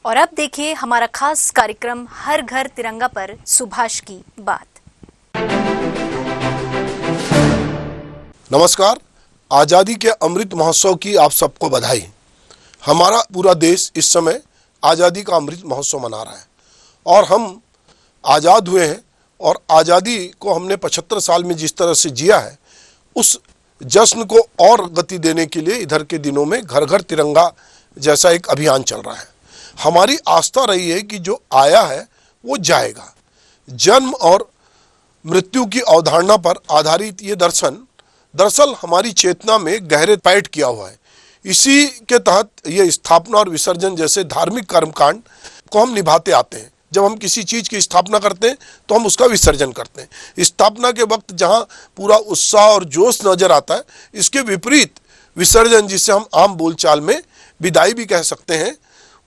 और अब देखिए हमारा खास कार्यक्रम हर घर तिरंगा पर सुभाष की बात। नमस्कार। आज़ादी के अमृत महोत्सव की आप सबको बधाई। हमारा पूरा देश इस समय आज़ादी का अमृत महोत्सव मना रहा है और हम आज़ाद हुए हैं और आज़ादी को हमने 75 साल में जिस तरह से जिया है, उस जश्न को और गति देने के लिए इधर के दिनों में घर घर तिरंगा जैसा एक अभियान चल रहा है। हमारी आस्था रही है कि जो आया है वो जाएगा। जन्म और मृत्यु की अवधारणा पर आधारित ये दरअसल हमारी चेतना में गहरे पैठ किया हुआ है। इसी के तहत ये स्थापना और विसर्जन जैसे धार्मिक कर्मकांड को हम निभाते आते हैं। जब हम किसी चीज़ की स्थापना करते हैं तो हम उसका विसर्जन करते हैं। स्थापना के वक्त जहाँ पूरा उत्साह और जोश नजर आता है, इसके विपरीत विसर्जन, जिसे हम आम बोलचाल में विदाई भी कह सकते हैं,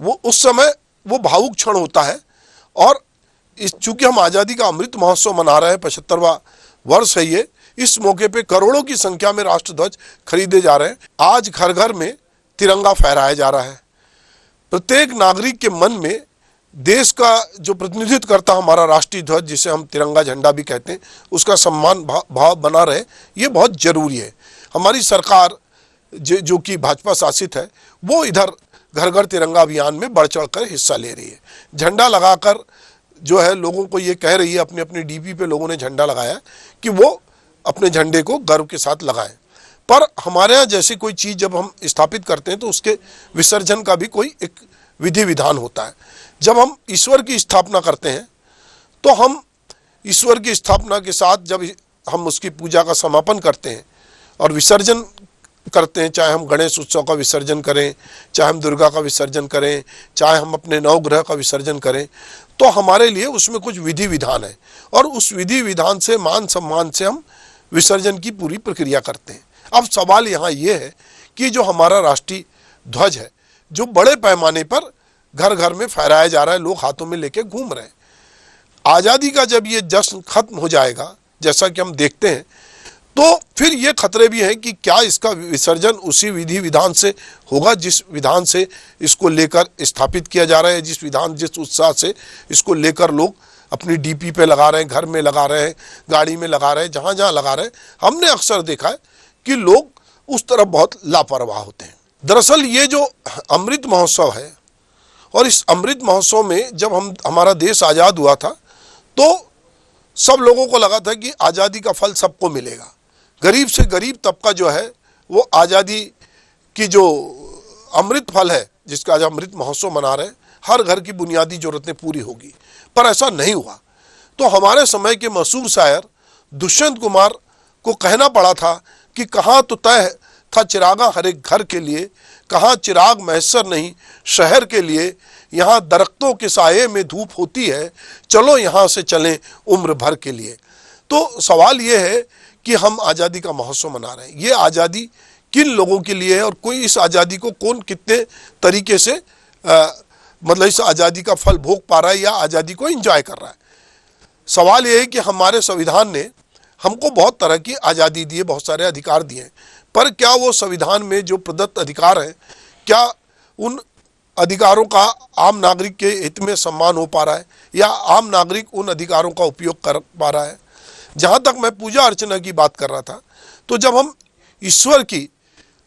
वो उस समय वो भावुक क्षण होता है। और चूंकि हम आज़ादी का अमृत महोत्सव मना रहे हैं, 75वां वर्ष है ये, इस मौके पे करोड़ों की संख्या में राष्ट्रध्वज खरीदे जा रहे हैं। आज घर घर में तिरंगा फहराया जा रहा है। प्रत्येक नागरिक के मन में देश का जो प्रतिनिधित्व करता हमारा राष्ट्रीय ध्वज, जिसे हम तिरंगा झंडा भी कहते हैं, उसका सम्मान भाव बना रहे, ये बहुत जरूरी है। हमारी सरकार जो कि भाजपा शासित है, वो इधर घर घर तिरंगा अभियान में बढ़ चढ़ कर हिस्सा ले रही है। झंडा लगाकर जो है लोगों को ये कह रही है, अपने अपने डीपी पे लोगों ने झंडा लगाया कि वो अपने झंडे को गर्व के साथ लगाएं। पर हमारे यहाँ जैसी कोई चीज़ जब हम स्थापित करते हैं तो उसके विसर्जन का भी कोई एक विधि विधान होता है। जब हम ईश्वर की स्थापना करते हैं तो हम ईश्वर की स्थापना के साथ जब हम उसकी पूजा का समापन करते हैं और विसर्जन करते हैं, चाहे हम गणेश उत्सव का विसर्जन करें, चाहे हम दुर्गा का विसर्जन करें, चाहे हम अपने नवग्रह का विसर्जन करें, तो हमारे लिए उसमें कुछ विधि विधान है और उस विधि विधान से मान सम्मान से हम विसर्जन की पूरी प्रक्रिया करते हैं। अब सवाल यहाँ ये है कि जो हमारा राष्ट्रीय ध्वज है, जो बड़े पैमाने पर घर घर में फहराया जा रहा है, लोग हाथों में लेके घूम रहे हैं, आज़ादी का जब ये जश्न खत्म हो जाएगा, जैसा कि हम देखते हैं, तो फिर ये खतरे भी हैं कि क्या इसका विसर्जन उसी विधि विधान से होगा जिस विधान से इसको लेकर स्थापित किया जा रहा है, जिस उत्साह से इसको लेकर लोग अपनी डीपी पे लगा रहे हैं, घर में लगा रहे हैं, गाड़ी में लगा रहे हैं, जहाँ जहाँ लगा रहे हैं। हमने अक्सर देखा है कि लोग उस तरफ बहुत लापरवाह होते हैं। दरअसल ये जो अमृत महोत्सव है, और इस अमृत महोत्सव में जब हमारा देश आज़ाद हुआ था तो सब लोगों को लगा था कि आज़ादी का फल सबको मिलेगा। गरीब से गरीब तबका जो है वो आज़ादी की जो अमृत फल है, जिसका आज अमृत महोत्सव मना रहे हैं, हर घर की बुनियादी ज़रूरतें पूरी होगी। पर ऐसा नहीं हुआ। तो हमारे समय के मशहूर शायर दुष्यंत कुमार को कहना पड़ा था कि कहाँ तो तय था चिरागा हर एक घर के लिए, कहाँ चिराग मैसर नहीं शहर के लिए, यहाँ दरख्तों के साये में धूप होती है, चलो यहाँ से चलें उम्र भर के लिए। तो सवाल ये है कि हम आज़ादी का महोत्सव मना रहे हैं, ये आज़ादी किन लोगों के लिए है और कोई इस आज़ादी को कौन कितने तरीके से मतलब इस आज़ादी का फल भोग पा रहा है या आज़ादी को एंजॉय कर रहा है। सवाल ये है कि हमारे संविधान ने हमको बहुत तरह की आज़ादी दी है, बहुत सारे अधिकार दिए हैं, पर क्या वो संविधान में जो प्रदत्त अधिकार हैं, क्या उन अधिकारों का आम नागरिक के हित में सम्मान हो पा रहा है या आम नागरिक उन अधिकारों का उपयोग कर पा रहा है। जहाँ तक मैं पूजा अर्चना की बात कर रहा था, तो जब हम ईश्वर की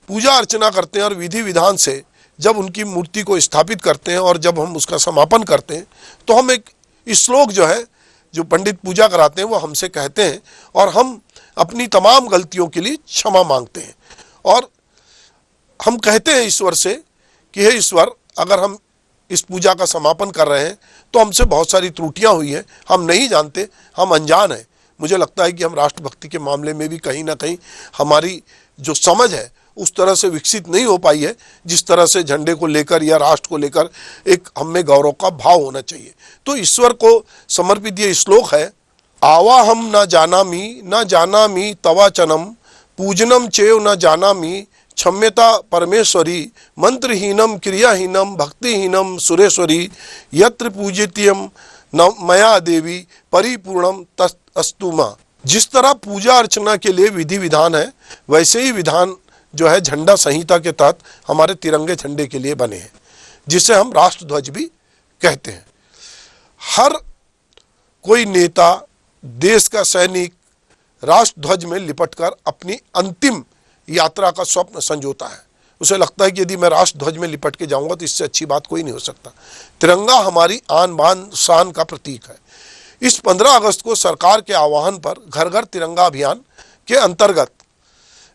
पूजा अर्चना करते हैं और विधि विधान से जब उनकी मूर्ति को स्थापित करते हैं और जब हम उसका समापन करते हैं, तो हम एक श्लोक जो है, जो पंडित पूजा कराते हैं, वो हमसे कहते हैं और हम अपनी तमाम गलतियों के लिए क्षमा मांगते हैं और हम कहते हैं ईश्वर से कि हे ईश्वर, अगर हम इस पूजा का समापन कर रहे हैं तो हमसे बहुत सारी त्रुटियां हुई हैं, हम नहीं जानते, हम अनजान हैं। मुझे लगता है कि हम राष्ट्रभक्ति के मामले में भी कहीं ना कहीं हमारी जो समझ है उस तरह से विकसित नहीं हो पाई है, जिस तरह से झंडे को लेकर या राष्ट्र को लेकर एक हम में गौरव का भाव होना चाहिए। तो ईश्वर को समर्पित ये श्लोक है, आवा हम न जानामी तवाचनम पूजनम चेव न जानामी क्षम्यता परमेश्वरी मंत्रहीनम क्रियाहीनम भक्तिहीनम सुरेश्वरी यत्र पूजित्यम न मया देवी परिपूर्णम तस्तु मां। जिस तरह पूजा अर्चना के लिए विधि विधान है, वैसे ही विधान जो है झंडा संहिता के तहत हमारे तिरंगे झंडे के लिए बने हैं, जिसे हम राष्ट्र ध्वज भी कहते हैं। हर कोई नेता, देश का सैनिक राष्ट्र ध्वज में लिपटकर अपनी अंतिम यात्रा का स्वप्न संजोता है। उसे लगता है कि यदि मैं राष्ट्र ध्वज में लिपट के जाऊंगा तो इससे अच्छी बात कोई नहीं हो सकता। तिरंगा हमारी आन बान शान का प्रतीक है। इस 15 अगस्त को सरकार के आह्वान पर घर घर तिरंगा अभियान के अंतर्गत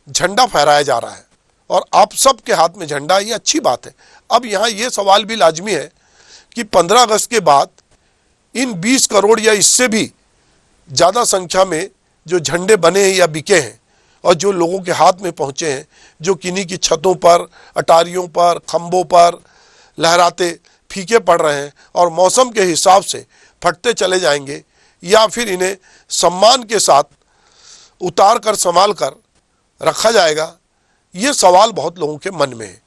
झंडा फहराया जा रहा है और आप सबके हाथ में झंडा, ये अच्छी बात है। अब यहाँ ये सवाल भी लाजमी है कि 15 अगस्त के बाद इन 20 करोड़ या इससे भी ज़्यादा संख्या में जो झंडे बने हैं या बिके हैं और जो लोगों के हाथ में पहुँचे हैं, जो किन्हीं की छतों पर, अटारियों पर, खंभों पर लहराते फीके पड़ रहे हैं और मौसम के हिसाब से फटते चले जाएंगे, या फिर इन्हें सम्मान के साथ उतार कर संभाल कर रखा जाएगा, ये सवाल बहुत लोगों के मन में है।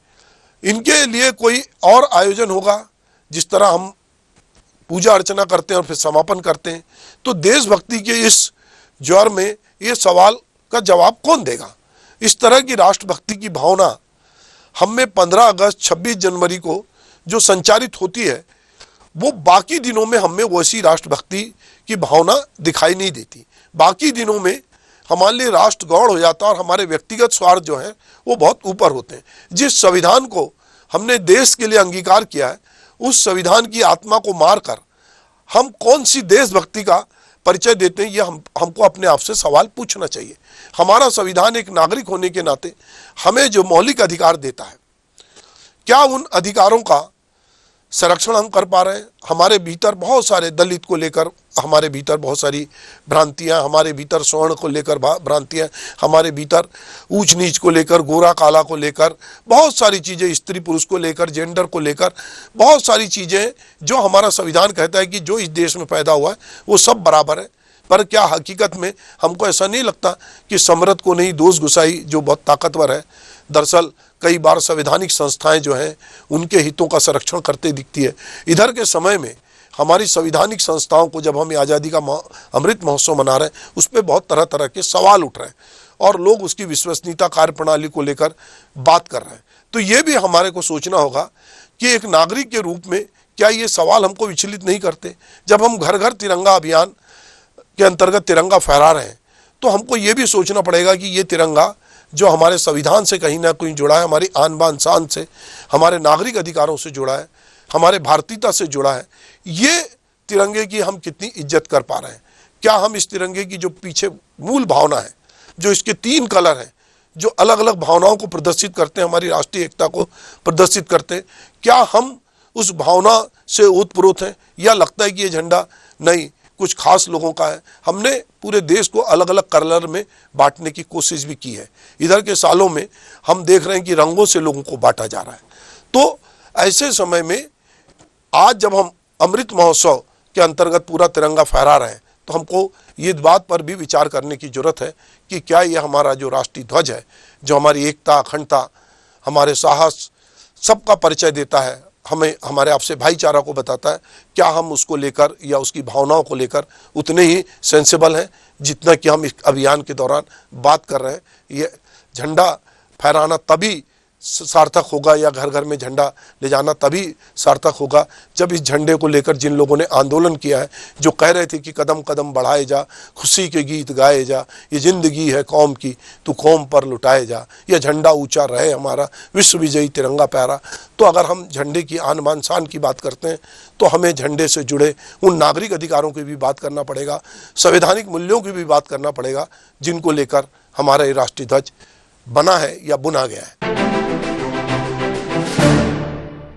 इनके लिए कोई और आयोजन होगा, जिस तरह हम पूजा अर्चना करते हैं और फिर समापन करते हैं, तो देशभक्ति के इस ज्वर में ये सवाल का जवाब कौन देगा? इस तरह की राष्ट्रभक्ति की भावना हम में 15 अगस्त 26 जनवरी को जो संचारित होती है, वो बाकी दिनों में हमें वैसी राष्ट्रभक्ति की भावना दिखाई नहीं देती। बाकी दिनों में हमारे लिए राष्ट्र गौड़ हो जाता है और हमारे व्यक्तिगत स्वार्थ जो हैं वो बहुत ऊपर होते हैं। जिस संविधान को हमने देश के लिए अंगीकार किया है, उस संविधान की आत्मा को मारकर हम कौन सी देशभक्ति का परिचय देते हैं, ये हमको अपने आप से सवाल पूछना चाहिए। हमारा संविधान एक नागरिक होने के नाते हमें जो मौलिक अधिकार देता है, क्या उन अधिकारों का संरक्षण हम कर पा रहे हैं? हमारे भीतर बहुत सारे दलित को लेकर हमारे भीतर बहुत सारी भ्रांतियां, हमारे भीतर स्वर्ण को लेकर भ्रांतियां, हमारे भीतर ऊंच नीच को लेकर, गोरा काला को लेकर बहुत सारी चीज़ें, स्त्री पुरुष को लेकर, जेंडर को लेकर बहुत सारी चीज़ें जो हमारा संविधान कहता है कि जो इस देश में पैदा हुआ है वो सब बराबर है। पर क्या हकीकत में हमको ऐसा नहीं लगता कि समृद्ध को नहीं दोष गुसाई जो बहुत ताकतवर है, दरअसल कई बार संवैधानिक संस्थाएं जो हैं उनके हितों का संरक्षण करते दिखती है। इधर के समय में हमारी संवैधानिक संस्थाओं को जब हम आज़ादी का अमृत महोत्सव मना रहे हैं, उस पर बहुत तरह तरह के सवाल उठ रहे हैं और लोग उसकी विश्वसनीयता, कार्यप्रणाली को लेकर बात कर रहे हैं। तो ये भी हमारे को सोचना होगा कि एक नागरिक के रूप में क्या ये सवाल हमको विचलित नहीं करते? जब हम घर घर तिरंगा अभियान के अंतर्गत तिरंगा फहरा रहे हैं, तो हमको ये भी सोचना पड़ेगा कि ये तिरंगा जो हमारे संविधान से कहीं ना कहीं जुड़ा है, हमारी आन बान शान से, हमारे नागरिक अधिकारों से जुड़ा है, हमारे भारतीयता से जुड़ा है, ये तिरंगे की हम कितनी इज्जत कर पा रहे हैं? क्या हम इस तिरंगे की जो पीछे मूल भावना है, जो इसके 3 कलर हैं, जो अलग अलग भावनाओं को प्रदर्शित करते हैं, हमारी राष्ट्रीय एकता को प्रदर्शित करते हैं, क्या हम उस भावना से ओतप्रोत हैं, या लगता है कि ये झंडा नहीं कुछ खास लोगों का है? हमने पूरे देश को अलग अलग कलर में बांटने की कोशिश भी की है। इधर के सालों में हम देख रहे हैं कि रंगों से लोगों को बांटा जा रहा है। तो ऐसे समय में आज जब हम अमृत महोत्सव के अंतर्गत पूरा तिरंगा फहरा रहे हैं, तो हमको ये बात पर भी विचार करने की जरूरत है कि क्या ये हमारा जो राष्ट्रीय ध्वज है, जो हमारी एकता, अखंडता, हमारे साहस सबका परिचय देता है, हमें हमारे आपसे भाईचारा को बताता है, क्या हम उसको लेकर या उसकी भावनाओं को लेकर उतने ही सेंसिबल हैं जितना कि हम इस अभियान के दौरान बात कर रहे हैं? ये झंडा फहराना तभी सार्थक होगा, या घर घर में झंडा ले जाना तभी सार्थक होगा, जब इस झंडे को लेकर जिन लोगों ने आंदोलन किया है, जो कह रहे थे कि कदम कदम बढ़ाए जा, खुशी के गीत गाए जा, ये जिंदगी है कौम की, तू कौम पर लुटाए जा, यह झंडा ऊंचा रहे हमारा विश्व विजयी तिरंगा प्यारा। तो अगर हम झंडे की आन बान शान की बात करते हैं, तो हमें झंडे से जुड़े उन नागरिक अधिकारों की भी बात करना पड़ेगा, संवैधानिक मूल्यों की भी बात करना पड़ेगा, जिनको लेकर हमारा ये राष्ट्रीय ध्वज बना है या बुना गया है।